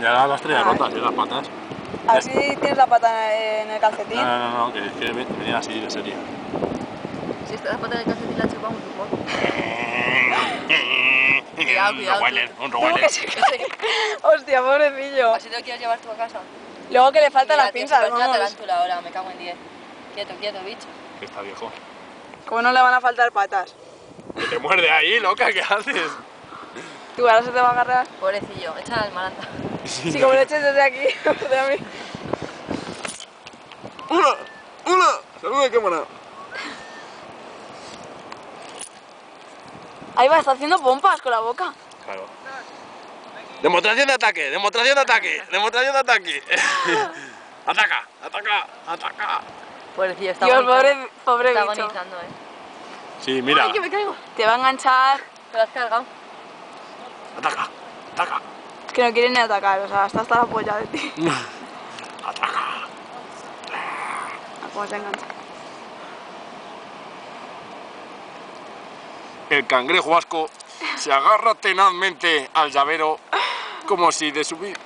Ya las traía rotas, las patas. A ver si tienes la pata en el calcetín. No, que venía así de serie. Si está la pata en el calcetín la chupamos un poco. Un Rottweiler. Hostia, pobrecillo. ¿Así te lo quieres llevar tú a casa? Luego que le faltan las Tío, pinzas, parece una vamos. tarántula ahora, me cago en 10. Quieto, bicho. Que está viejo. ¿Cómo no le van a faltar patas? Que te muerde ahí, loca, ¿qué haces? ¿Tú ahora se te va a agarrar? Pobrecillo, echa al maranta. Si como le eches desde aquí, desde a mí. ¡Hola! ¡Saluda de cámara! Ahí va, está haciendo pompas con la boca. Claro. ¡Demostración de ataque! ¡Demostración de ataque! ¡Demostración de ataque! ¡Ataca! ¡Ataca! ¡Ataca! Pobrecillo, está Dios, agonizando. pobre Está bicho. agonizando, Sí, mira. ¡Ay, que me caigo! Te va a enganchar. Te lo has cargado. ¡Ataca! ¡Ataca! Es que no quiere ni atacar, o sea, está hasta la polla de ti. ¡Ataca! ¿Cómo se engancha? El cangrejo vasco se agarra tenazmente al llavero como si de subir.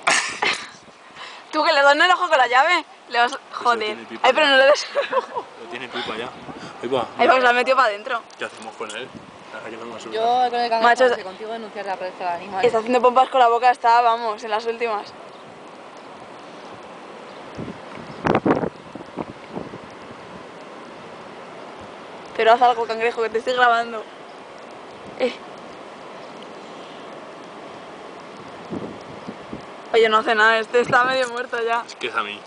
Tú que le das en el ojo con la llave. Le vas... Joder. Ay, pero no le des el ojo. Lo tiene pipa ya. Ahí va. Ahí va, que se la ha metido para adentro. ¿Qué hacemos con él? Ahora que vengo a subir. Yo con el cangrejo Macho, no sé, contigo denunciar la protección del animal. Está haciendo pompas con la boca, está, vamos, en las últimas. Pero haz algo, cangrejo, que te estoy grabando. Oye, no hace nada, este está medio muerto ya. Es que es a mí.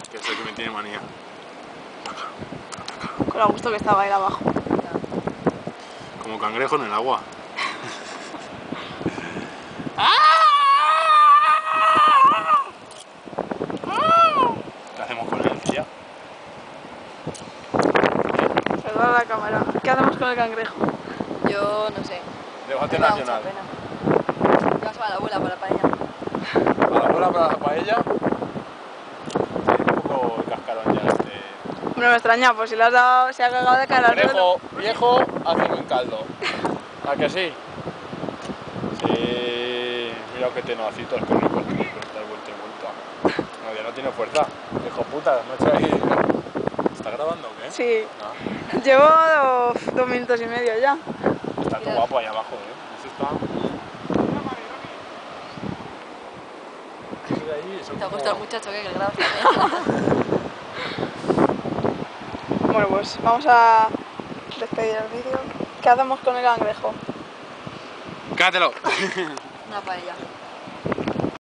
Es que es el que me tiene manía. Con lo gusto que estaba ahí abajo. Como cangrejo en el agua. ¿Qué hacemos con él, tía? Perdona la cámara. ¿Qué hacemos con el cangrejo? Yo no sé. Debate Me da mucha nacional. pena. Llevas a la abuela para la paella. A la bola para la paella. Un poco el cascarón ya este. Hombre, me extraña, pues si le has dado, se ha cagado de cara al suelo. Cangrejo viejo hace buen caldo. ¿A que sí? Sí. Mira qué tenacito el cangrejo este que está de vuelta y vuelta. No, ya no tiene fuerza. Hijo puta, no he hecho ahí. ¿Está grabando o qué? Sí. Ah, Llevo 2 minutos y medio ya. está todo guapo ahí abajo, Eso está. ¿Te ha gustado el muchacho que grabas también? Bueno, pues vamos a despedir el vídeo. ¿Qué hacemos con el cangrejo? ¡Quédatelo! Una paella.